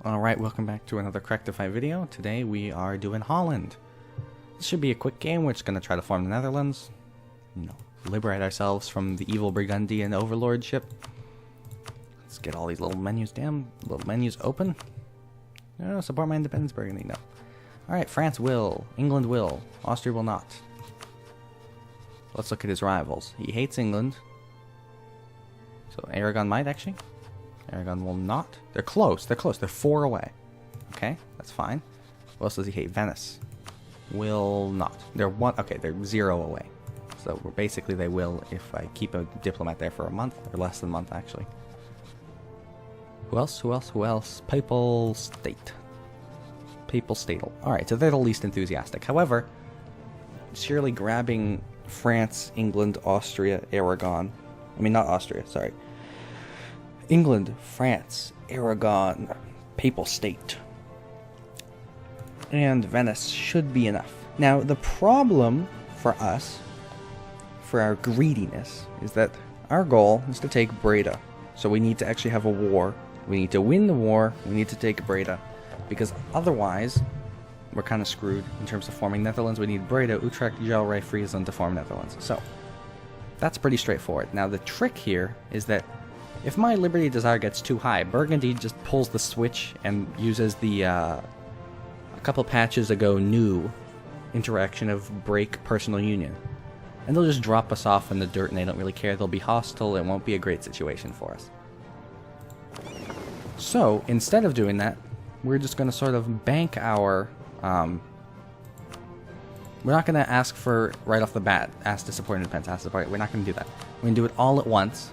Alright, welcome back to another Correctify video. Today we are doing Holland. This should be a quick game. We're just going to try to form the Netherlands. Liberate ourselves from the evil Burgundian overlordship. Let's get all these little menus open. No, support my independence, Burgundy, no. Alright, France will. England will. Austria will not. Let's look at his rivals. He hates England. So Aragon might, actually. Aragon will not. They're close. They're 4 away. Okay, that's fine. What else does he hate? Venice. Will not. They're 1. Okay, they're 0 away. So basically they will if I keep a diplomat there for a month. Or less than a month, actually. Who else? Papal State. Papal Statal. Alright, so they're the least enthusiastic. However, surely grabbing France, England, Austria, Aragon. I mean, not Austria, sorry. England, France, Aragon, Papal State, and Venice should be enough. Now, the problem for us, for our greediness, is that our goal is to take Breda. So we need to actually have a war. We need to win the war. We need to take Breda. Because otherwise, we're kind of screwed in terms of forming Netherlands. We need Breda, Utrecht, Gelre, Friesland to form Netherlands. So, that's pretty straightforward. Now, the trick here is that if my Liberty Desire gets too high, Burgundy just pulls the switch and uses the, a couple patches ago new interaction of break personal union. And they'll just drop us off in the dirt and they don't really care. They'll be hostile. It won't be a great situation for us. So, instead of doing that, we're just going to sort of bank our, we're not going to ask for, right off the bat, ask to support independence, we're not going to do that. We're going to do it all at once.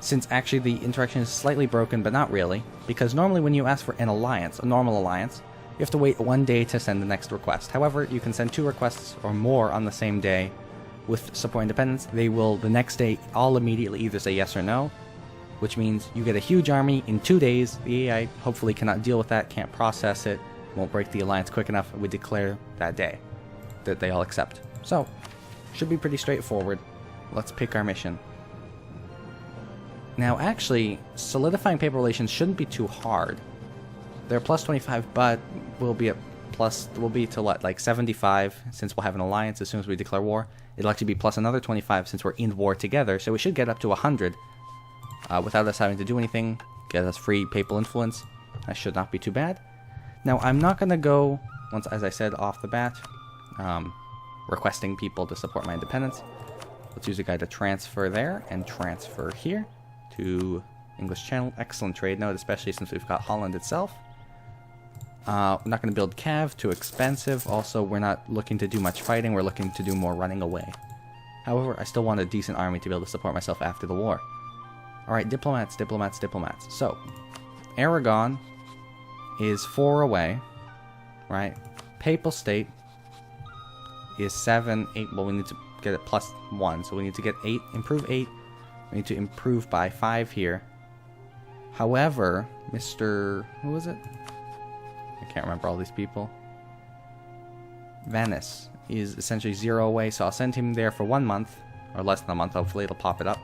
Since actually the interaction is slightly broken, but not really, because normally when you ask for an alliance, a normal alliance, you have to wait 1 day to send the next request. However, you can send 2 requests or more on the same day with support independence. They will, the next day, all immediately either say yes or no, which means you get a huge army in 2 days. The AI hopefully cannot deal with that, can't process it, won't break the alliance quick enough, and we declare that day that they all accept. So, should be pretty straightforward. Let's pick our mission. Now, actually, solidifying paper relations shouldn't be too hard. They're plus 25, but we'll be to what, like 75, since we'll have an alliance as soon as we declare war. It'll actually be plus another 25 since we're in war together, so we should get up to 100 without us having to do anything. Get us free papal influence. That should not be too bad. Now, I'm not going to go, once, as I said off the bat, requesting people to support my independence. Let's use a guy to transfer there and transfer here to English Channel. Excellent trade note, especially since we've got Holland itself. We're not going to build Cav, too expensive. Also, we're not looking to do much fighting, we're looking to do more running away. However, I still want a decent army to be able to support myself after the war. Alright, diplomats. So, Aragon is 4 away, right? Papal State is 7, 8, well we need to get it plus 1, so we need to get 8, improve 8. We need to improve by 5 here. However, Mr... who was it? I can't remember all these people. Venice is essentially 0 away, so I'll send him there for 1 month. Or less than a month, hopefully it'll pop it up.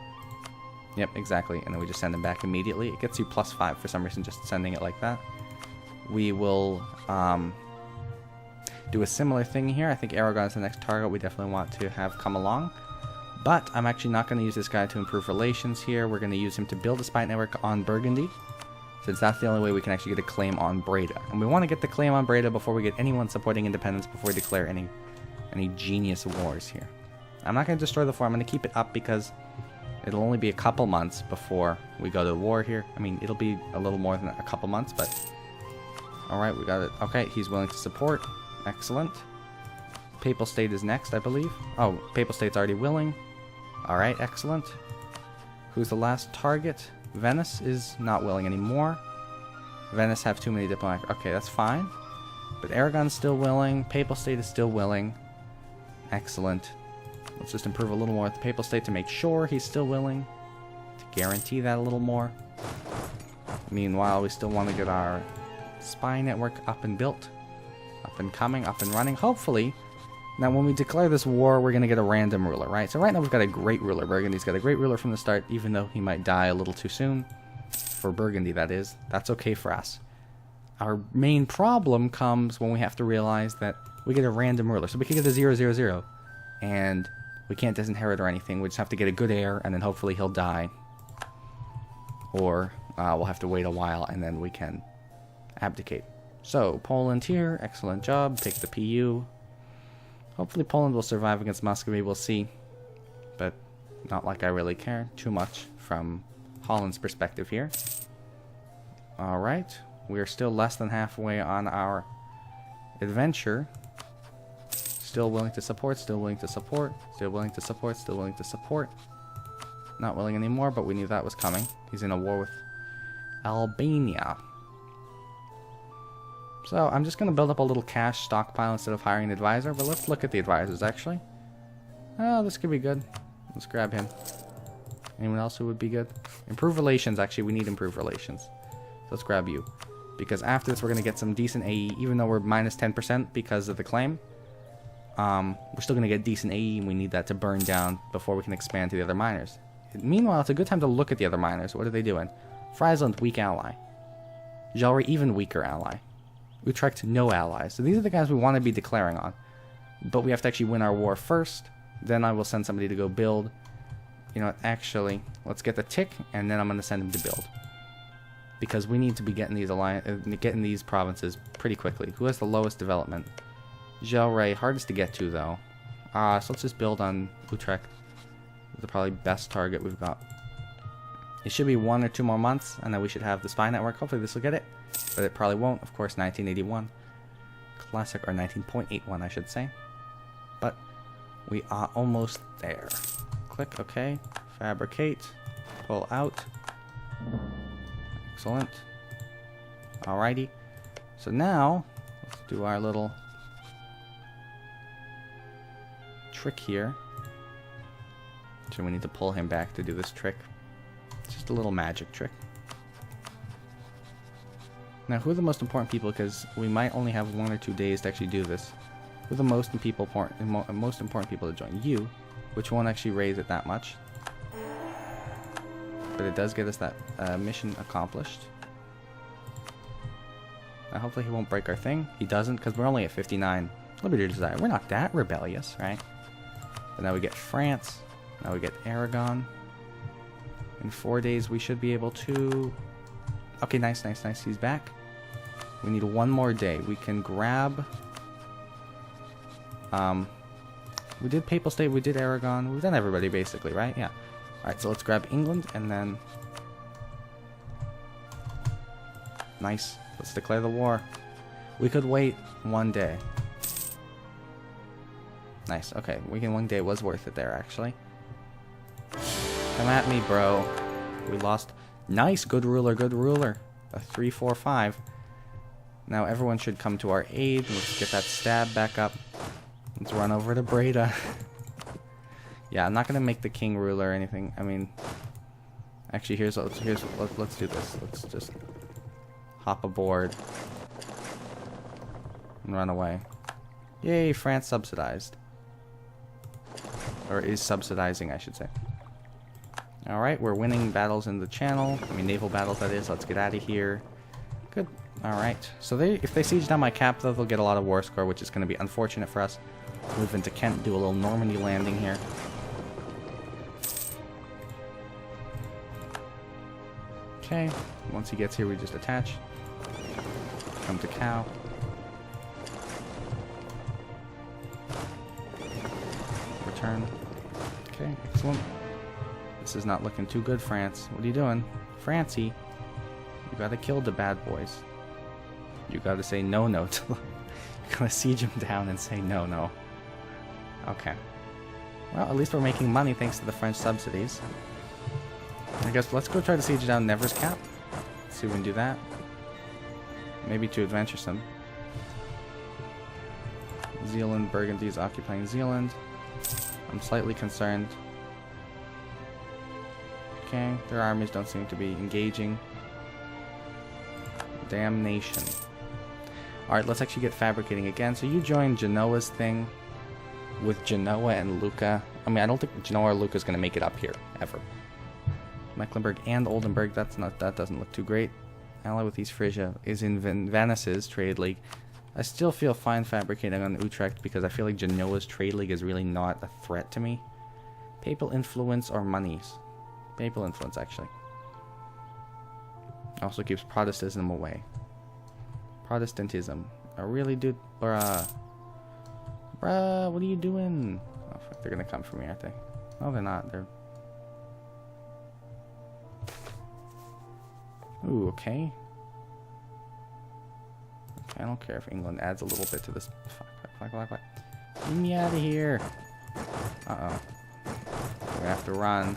Yep, exactly, and then we just send him back immediately. It gets you plus 5 for some reason, just sending it like that. We will do a similar thing here. I think Aragon is the next target we definitely want to have come along. But I'm actually not going to use this guy to improve relations here. We're going to use him to build a spy network on Burgundy, since that's the only way we can actually get a claim on Breda. And we want to get the claim on Breda before we get anyone supporting independence, before we declare any genius wars here. I'm not going to destroy the fort. I'm going to keep it up because it'll only be a couple months before we go to war here. I mean, it'll be a little more than a couple months, but... Alright, we got it. Okay, he's willing to support. Excellent. Papal State is next, I believe. Oh, Papal State's already willing. Alright, excellent. Who's the last target? Venice is not willing anymore. Venice have too many diplomatic... Okay, that's fine. But Aragon's still willing. Papal State is still willing. Excellent. Let's just improve a little more with the Papal State to make sure he's still willing. To guarantee that a little more. Meanwhile, we still want to get our spy network up and built. Up and coming, up and running. Hopefully... Now, when we declare this war, we're going to get a random ruler, right? So right now we've got a great ruler. Burgundy's got a great ruler from the start, even though he might die a little too soon. For Burgundy, that is. That's okay for us. our main problem comes when we have to realize that we get a random ruler. So we could get a 000, and we can't disinherit or anything. We just have to get a good heir, and then hopefully he'll die. Or we'll have to wait a while, and then we can abdicate. So, Poland here, excellent job. Take the PU. Hopefully Poland will survive against Muscovy, we'll see. But not like I really care too much from Holland's perspective here. Alright, we're still less than halfway on our adventure. Still willing to support, still willing to support, still willing to support, still willing to support. Not willing anymore, but we knew that was coming. He's in a war with Albania. So I'm just going to build up a little cash stockpile instead of hiring an advisor, but let's look at the advisors actually. Oh, this could be good. Let's grab him. Anyone else who would be good? Improve relations, actually, we need improved relations. So let's grab you. Because after this we're going to get some decent AE, even though we're minus 10% because of the claim. We're still going to get decent AE, and we need that to burn down before we can expand to the other miners. Meanwhile, it's a good time to look at the other miners. What are they doing? Friesland, weak ally. Jalry, even weaker ally. Utrecht, no allies. So these are the guys we want to be declaring on. But we have to actually win our war first. Then I will send somebody to go build. You know what, actually, let's get the tick, and then I'm going to send him to build. Because we need to be getting these provinces pretty quickly. Who has the lowest development? Jalry, hardest to get to though. So let's just build on Utrecht. The probably best target we've got. It should be 1 or 2 more months, and then we should have the spy network. Hopefully this will get it, but it probably won't. Of course, 1981. Classic, or 19.81 I should say. But we are almost there. Click, okay. Fabricate. Pull out. Excellent. Alrighty. So now, let's do our little trick here. So we need to pull him back to do this trick. It's just a little magic trick. Now, who are the most important people? Because we might only have 1 or 2 days to actually do this. Who are the most important people to join? You, which won't actually raise it that much. But it does get us that mission accomplished. Now, hopefully he won't break our thing. He doesn't, because we're only at 59. Liberty Desire. We're not that rebellious, right? But now we get France. Now we get Aragon. In 4 days we should be able to... Okay, nice, nice, nice. He's back. We need 1 more day. We can grab... we did Papal State, we did Aragon. We've done everybody basically, right? Yeah. Alright, so let's grab England and then... Nice. Let's declare the war. We could wait 1 day. Nice. Okay, we can 1 day was worth it there, actually. Come at me, bro. We lost. Nice. Good ruler, good ruler. A 3, 4, 5. Now everyone should come to our aid. Let's get that stab back up. Let's run over to Breda. Yeah, I'm not going to make the king ruler or anything. I mean... Actually, let's do this. Let's just hop aboard. And run away. Yay, France subsidized. Or is subsidizing, I should say. Alright, we're winning battles in the channel. I mean, naval battles, that is. Let's get out of here. Good. Alright. So if they siege down my cap, though, they'll get a lot of war score, which is going to be unfortunate for us. Move into Kent, do a little Normandy landing here. Okay. Once he gets here, we just attach. Come to Cow. Return. Okay, excellent. This is not looking too good, France. What are you doing? Francie, you gotta kill the bad boys. You gotta say no to them. You gotta siege them down and say no. Okay. Well, at least we're making money thanks to the French subsidies. I guess let's go try to siege down Nevers Cap. Let's see if we can do that. Maybe too adventuresome. Zealand, Burgundy is occupying Zealand. I'm slightly concerned. Okay, their armies don't seem to be engaging. Damnation. Alright, let's actually get fabricating again. So you join Genoa's thing with Genoa and Lucca. I mean, I don't think Genoa or Lucca is going to make it up here, ever. Mecklenburg and Oldenburg, that doesn't look too great. ally with East Frisia, is in Venice's trade league. I still feel fine fabricating on Utrecht because I feel like Genoa's trade league is really not a threat to me. Papal influence or monies? Papal influence, actually. Also keeps Protestantism away. Protestantism. Oh, really, dude? Or, bruh, what are you doing? Oh, fuck, they're gonna come for me, aren't they? No, they're not. They're... Ooh, okay. I don't care if England adds a little bit to this. Fuck. Get me out of here. Uh-oh. We're gonna have to run.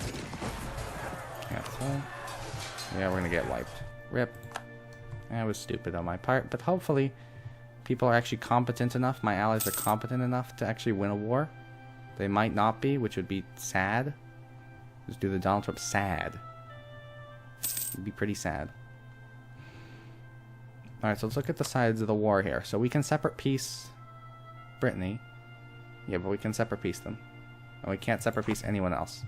Yeah, we're gonna get wiped. Rip. That was stupid on my part, but hopefully people are actually competent enough, my allies are competent enough to actually win a war. They might not be, which would be sad. Just do the Donald Trump sad. It'd be pretty sad. Alright, so let's look at the sides of the war here. So we can separate peace Brittany. Yeah, but we can separate peace them. And we can't separate peace anyone else.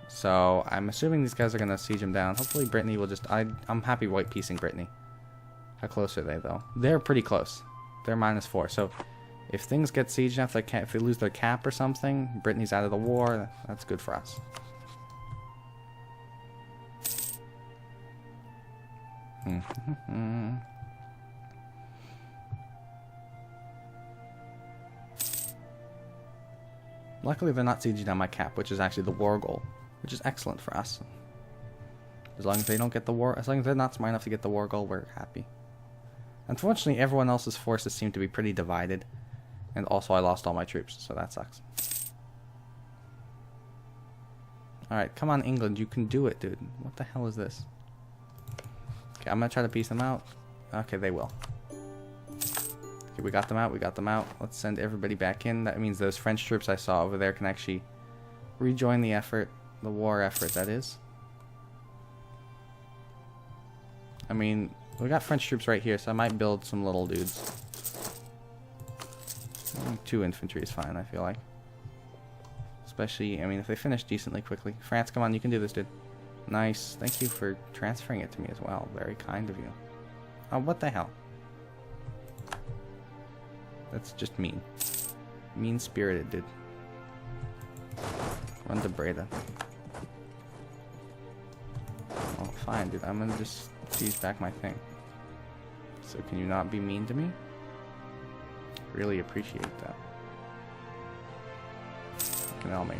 So I'm assuming these guys are going to siege him down. Hopefully Brittany will just... I'm happy white piecing Brittany. How close are they, though? They're pretty close. They're -4. So if things get sieged enough, if they lose their cap or something, Brittany's out of the war. That's good for us. Luckily they're not sieging down my cap, which is actually the war goal, which is excellent for us. As long as they don't get the war, as long as they're not smart enough to get the war goal, we're happy. Unfortunately, everyone else's forces seem to be pretty divided, and also I lost all my troops, so that sucks. Alright, come on England, you can do it, dude. What the hell is this? Okay, I'm gonna try to piece them out. Okay, they will. Okay, we got them out, Let's send everybody back in. That means those French troops I saw over there can actually rejoin the effort, the war effort, that is. I mean, we got French troops right here, so I might build some little dudes. 2 infantry is fine, I feel like. Especially, I mean, if they finish decently quickly. France, come on, you can do this, dude. Nice. Thank you for transferring it to me as well. Very kind of you. Oh, what the hell? That's just mean. Mean-spirited, dude. Run to Breda. Oh, fine, dude. I'm gonna just siege back my thing. So can you not be mean to me? Really appreciate that. Fucking hell, mate.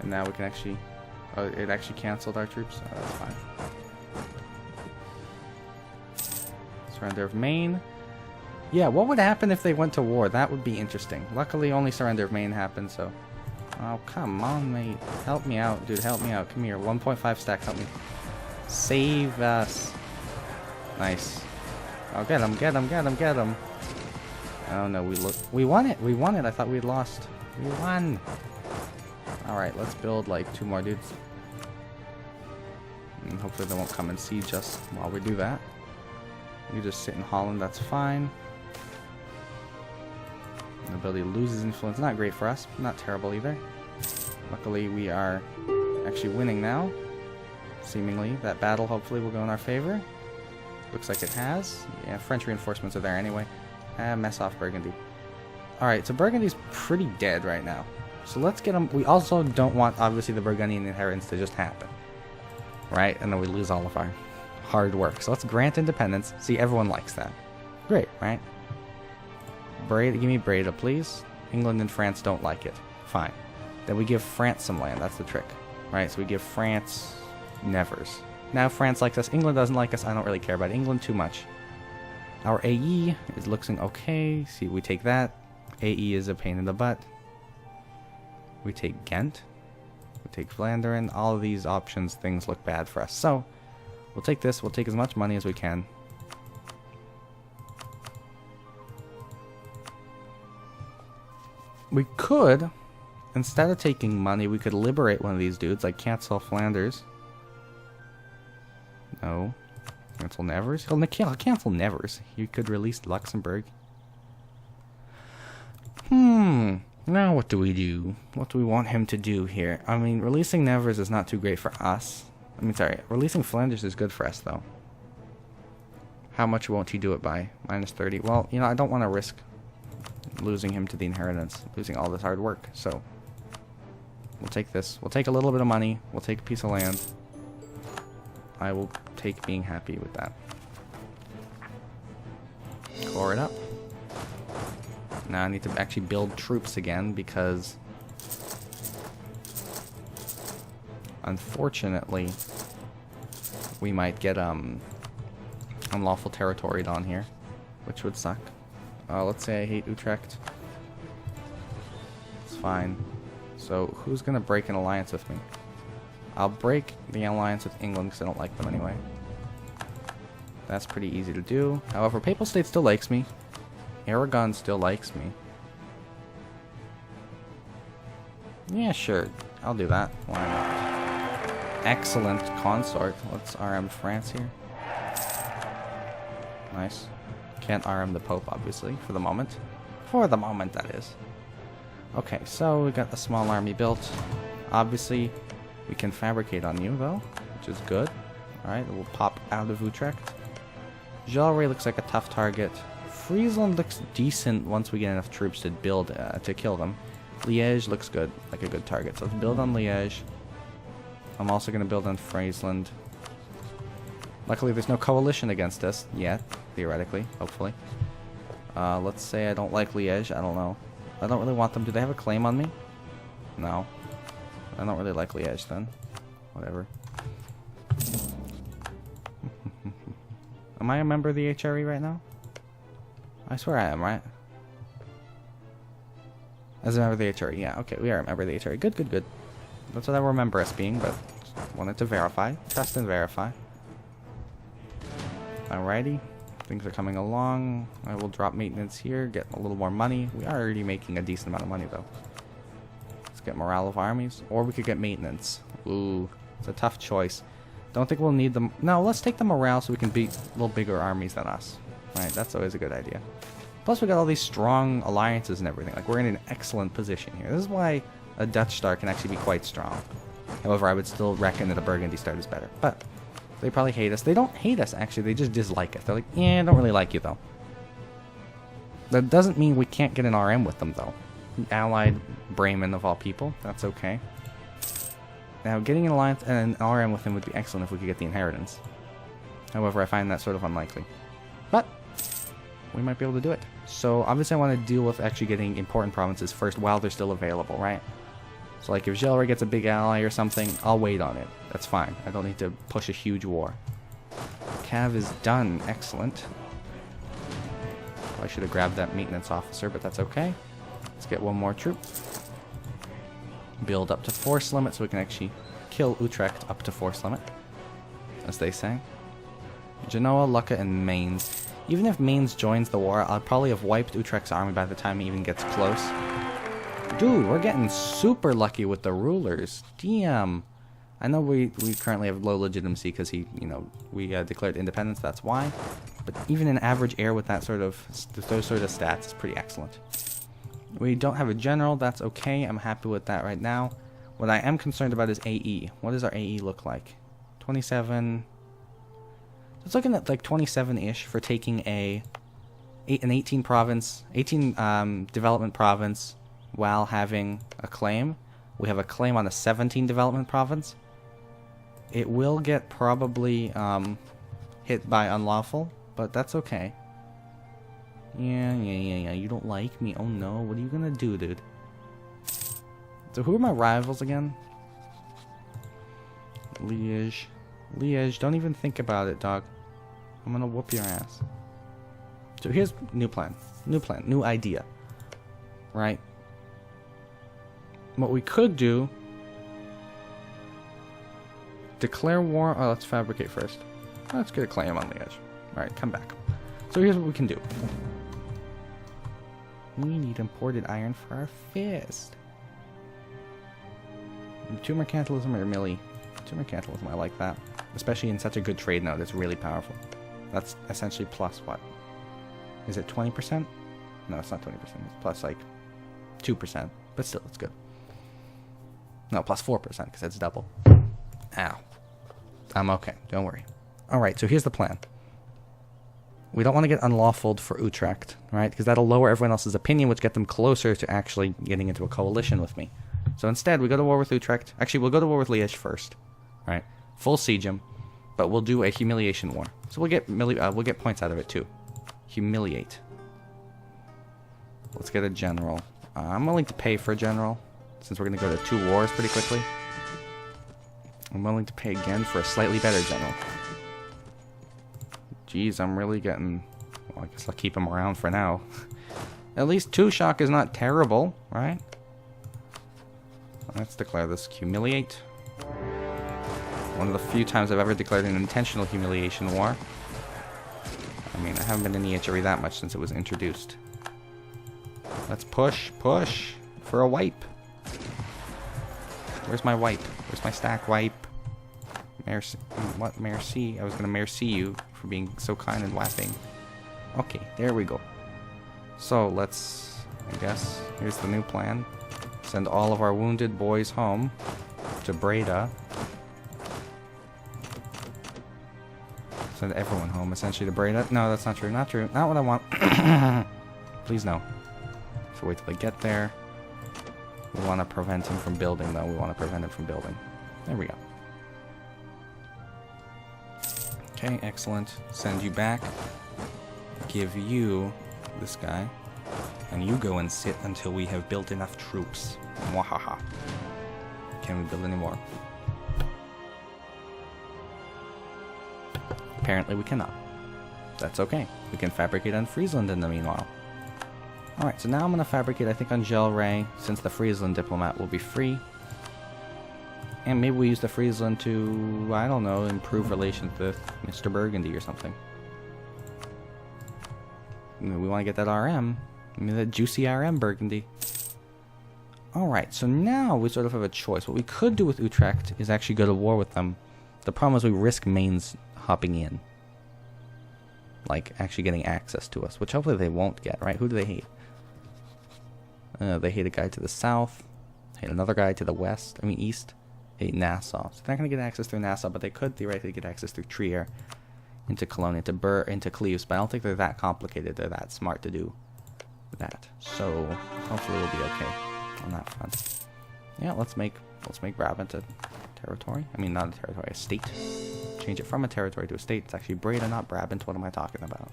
And now we can actually... Oh, it actually canceled our troops? Oh, that's fine. Surrender of Maine. Yeah, what would happen if they went to war? That would be interesting. Luckily, only surrender of Maine happened, so... Oh, come on, mate. Help me out, dude. Help me out. Come here. 1.5 stack. Help me. Save us. Nice. Oh, get him, get him, get him, get him. Oh, no, we won it. We won it. I thought we'd lost. We won. Alright, let's build, like, 2 more dudes. And hopefully they won't come and siege us while we do that. We just sit in Holland. That's fine. The ability loses influence. Not great for us. Not terrible either. Luckily, we are actually winning now. Seemingly. That battle hopefully will go in our favor. Looks like it has. Yeah, French reinforcements are there anyway. Mess off Burgundy. Alright, so Burgundy's pretty dead right now. So let's get them. We also don't want, obviously, the Burgundian inheritance to just happen. Right? And then we lose all of our hard work. So let's grant independence. See, everyone likes that. Great, right? Breda, give me Breda, please. England and France don't like it. Fine. Then we give France some land. That's the trick. Right? So we give France Nevers. Now France likes us. England doesn't like us. I don't really care about England too much. Our AE is looking okay. See, we take that. AE is a pain in the butt. We take Ghent. We take Vlaanderen. All of these options, things look bad for us. So, we'll take this. We'll take as much money as we can. We could, instead of taking money, we could liberate one of these dudes, like cancel Flanders. No. Cancel Nevers? He'll cancel Nevers. You could release Luxembourg. Now what do we do? What do we want him to do here? I mean, releasing Nevers is not too great for us. I mean, sorry, releasing Flanders is good for us, though. How much won't he do it by? Minus 30. Well, you know, I don't want to risk losing him to the inheritance, losing all this hard work, so we'll take this. We'll take a little bit of money. We'll take a piece of land. I will take being happy with that. Core it up. Now I need to actually build troops again because unfortunately we might get unlawful territory on here, which would suck. Let's say I hate Utrecht. It's fine. So who's gonna break an alliance with me? I'll break the alliance with England because I don't like them anyway. That's pretty easy to do. However, Papal State still likes me. Aragon still likes me. Yeah, sure. I'll do that. Why not? Excellent consort. Let's RM France here. Nice. Can't RM the Pope, obviously, for the moment. For the moment, that is. Okay, so we got the small army built. Obviously, we can fabricate on you, though, which is good. Alright, we'll pop out of Utrecht. Jalray looks like a tough target. Friesland looks decent once we get enough troops to build, to kill them. Liège looks good, like a good target. So let's build on Liège. I'm also going to build on Friesland. Luckily, there's no coalition against us yet, theoretically, hopefully. Let's say I don't like Liège. I don't know. I don't really want them. Do they have a claim on me? No. I don't really like Liège then. Whatever. Am I a member of the HRE right now? I swear I am, right? As a member of the HRE, yeah. Okay, we are a member of the HRE. Good, good, good. That's what I remember us being, but wanted to verify. Test and verify. Alrighty. Things are coming along. I will drop maintenance here, get a little more money. We are already making a decent amount of money, though. Let's get morale of armies. Or we could get maintenance. Ooh, it's a tough choice. Don't think we'll need them. No, let's take the morale so we can beat little bigger armies than us. Right, that's always a good idea. Plus, we got all these strong alliances and everything. Like, we're in an excellent position here. This is why a Dutch star can actually be quite strong. However, I would still reckon that a Burgundy star is better. But they probably hate us. They don't hate us, actually. They just dislike us. They're like, yeah, I don't really like you, though. That doesn't mean we can't get an RM with them, though. Allied Bremen, of all people. That's okay. Now, getting an alliance and an RM with him would be excellent if we could get the inheritance. However, I find that sort of unlikely. But we might be able to do it. So, obviously, I want to deal with actually getting important provinces first while they're still available, right? So, like, if Jalray gets a big ally or something, I'll wait on it. That's fine. I don't need to push a huge war. Cav is done. Excellent. I should have grabbed that maintenance officer, but that's okay. Let's get one more troop. Build up to force limit so we can actually kill Utrecht up to force limit, as they say. Genoa, Lucca, and Mainz. Even if Mainz joins the war, I'll probably have wiped Utrecht's army by the time he even gets close. Dude, we're getting super lucky with the rulers. Damn. I know we currently have low legitimacy because we declared independence, that's why. But even an average heir with those sort of stats is pretty excellent. We don't have a general, that's okay. I'm happy with that right now. What I am concerned about is AE. What does our AE look like? 27. It's looking at like 27-ish for taking an 18 development province while having a claim. We have a claim on a 17 development province. It will get probably hit by unlawful, but that's okay. Yeah, you don't like me. Oh no, what are you gonna do, dude? So who are my rivals again? Liège. Liège, don't even think about it, dog. I'm gonna whoop your ass. So here's new plan. New idea. Right? What we could do... Declare war... Oh, let's fabricate first. Let's get a claim on Liège. Alright, come back. So here's what we can do. We need imported iron for our fist. 2 mercantilism or milli? 2 mercantilism, I like that. Especially in such a good trade node, it's really powerful. That's essentially plus what? Is it 20%? No, it's not 20%. It's plus like 2%. But still, it's good. No, plus 4% because it's double. Ow. I'm okay. Don't worry. Alright, so here's the plan. We don't want to get unlawfuled for Utrecht, right? Because that'll lower everyone else's opinion, which get them closer to actually getting into a coalition with me. So instead, we go to war with Utrecht. Actually, we'll go to war with Liège first, right? Full siege him, but we'll do a humiliation war. So we'll get points out of it too. Humiliate. Let's get a general. I'm willing to pay for a general, since we're going to go to 2 wars pretty quickly. I'm willing to pay again for a slightly better general. Jeez, I'm really getting... Well, I guess I'll keep him around for now. At least 2 shock is not terrible, right? Let's declare this humiliate. One of the few times I've ever declared an intentional humiliation war. I mean, I haven't been in EHRE that much since it was introduced. Let's push for a wipe. Where's my wipe? Where's my stack wipe? Merci. What? Merci? I was gonna merci you for being so kind and whapping. Okay, there we go. So let's, I guess, here's the new plan. Send all of our wounded boys home to Breda. Send everyone home, essentially, to Breda. No, that's not true. Not true. Not what I want. Please no. So wait till they get there. We want to prevent him from building, though. We want to prevent him from building. There we go. Okay, excellent. Send you back. Give you this guy. And you go and sit until we have built enough troops. Mwahaha. Can we build any more? Apparently we cannot. That's okay. We can fabricate on Friesland in the meanwhile. Alright, so now I'm going to fabricate, I think, on Gelre, since the Friesland diplomat will be free. And maybe we use the Friesland to, I don't know, improve relations with Mr. Burgundy or something. We want to get that RM. I mean, that juicy RM Burgundy. Alright, so now we sort of have a choice. What we could do with Utrecht is actually go to war with them. The problem is we risk Mainz hopping in. Like, actually getting access to us, which hopefully they won't get, right? Who do they hate? They hate a guy to the south. Hate another guy to the west. I mean, east. Hate Nassau. So they're not going to get access through Nassau, but they could theoretically get access through Trier. Into Cologne, into Cleves. But I don't think they're that complicated. They're that smart to do that. So, hopefully we'll be okay on that front. Yeah, let's make Brabant a territory. I mean, not a territory, a state. Change it from a territory to a state. It's actually Breda, not Brabant. What am I talking about?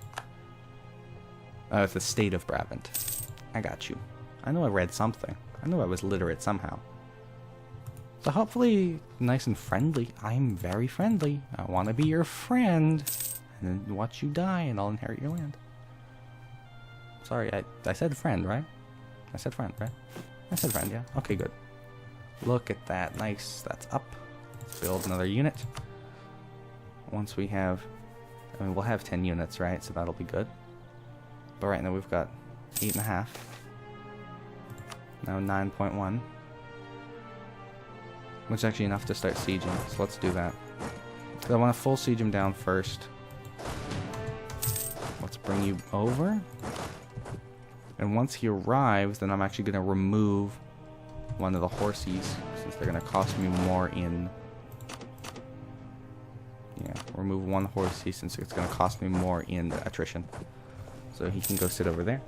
It's the state of Brabant. I got you. I know I read something. I know I was literate somehow. So hopefully, nice and friendly. I'm very friendly. I want to be your friend. And then watch you die and I'll inherit your land. Sorry, I said friend, right? I said friend, right? I said friend, yeah. Okay, good. Look at that. Nice. That's up. Let's build another unit. Once we have... I mean, we'll have 10 units, right? So that'll be good. But right now we've got 8.5. Now 9.1. Which is actually enough to start sieging. So let's do that. So I want to full siege him down first. Let's bring you over. And once he arrives, then I'm actually going to remove one of the horses, since they're going to cost me more in... Yeah, remove one horsey since it's going to cost me more in attrition. So he can go sit over there.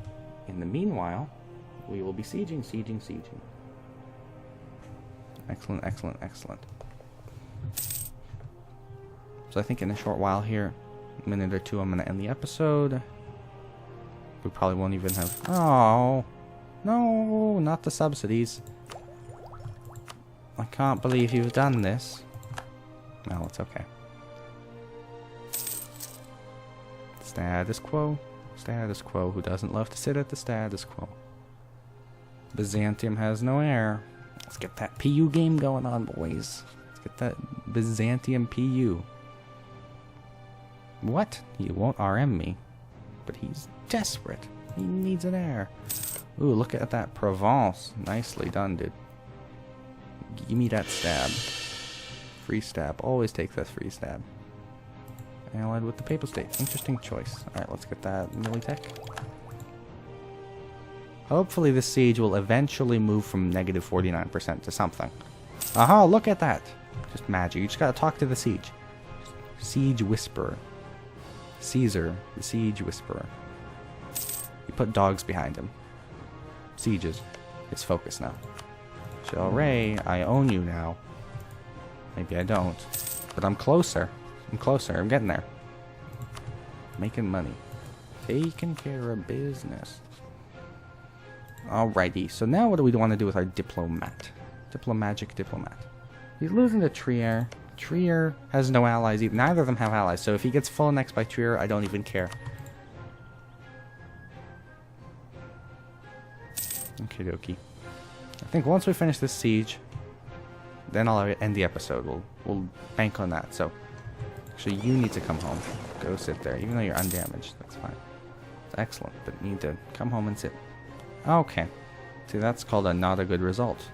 In the meanwhile, we will be sieging. Excellent, excellent, excellent. So I think in a short while here, a minute or two, I'm going to end the episode. We probably won't even have... Oh, no, not the subsidies. I can't believe you've done this. No, it's okay. Status quo. Status quo. Who doesn't love to sit at the status quo? Byzantium has no heir. Let's get that PU game going on, boys. Let's get that Byzantium PU. What? He won't RM me. But he's desperate. He needs an heir. Ooh, look at that Provence. Nicely done, dude. Give me that stab. Free stab. Always take that free stab. Allied with the Papal State. Interesting choice. Alright, let's get that Militech. Hopefully this siege will eventually move from negative 49% to something. Aha, look at that. Just magic. You just gotta talk to the siege. Siege Whisperer. Caesar, the Siege Whisperer. You put dogs behind him. Sieges. His focus now. Ray, I own you now. Maybe I don't. But I'm closer. I'm closer. I'm getting there. Making money. Taking care of business. Alrighty. So now what do we want to do with our diplomat? Diplomagic diplomat. He's losing to Trier. Trier has no allies either. Neither of them have allies. So if he gets full annexed by Trier, I don't even care. Okie dokie. I think once we finish this siege, then I'll end the episode. We'll bank on that. So, actually, you need to come home. Go sit there, even though you're undamaged. That's fine. It's excellent, but you need to come home and sit. Okay. See, that's called a not a good result.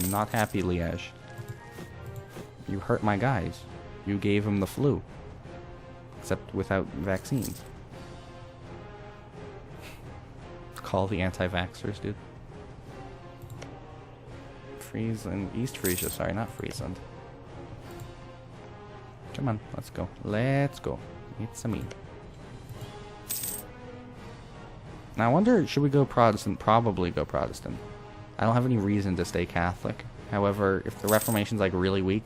Not happy, Liège. You hurt my guys. You gave them the flu. Except without vaccines. Call the anti-vaxxers, dude. Friesland, East Frisia, sorry, not Friesland. Come on, let's go. Let's go. It's a me. Now I wonder, should we go Protestant? Probably go Protestant. I don't have any reason to stay Catholic. However, if the Reformation's like really weak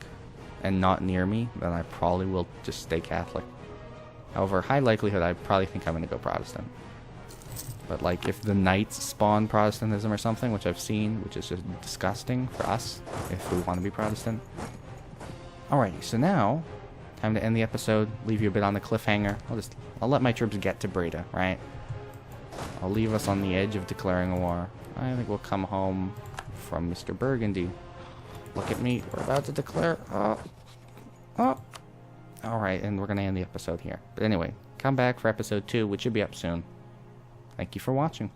and not near me, then I probably will just stay Catholic. However, high likelihood I probably think I'm gonna go Protestant. But like if the Knights spawn Protestantism or something, which I've seen, which is just disgusting for us if we want to be Protestant. Alrighty, so now time to end the episode, leave you a bit on the cliffhanger. I'll let my troops get to Breda, right? I'll leave us on the edge of declaring a war. I think we'll come home from Mr. Burgundy. Look at me, we're about to declare. Alright, and we're gonna end the episode here. But anyway, come back for episode 2, which should be up soon. Thank you for watching.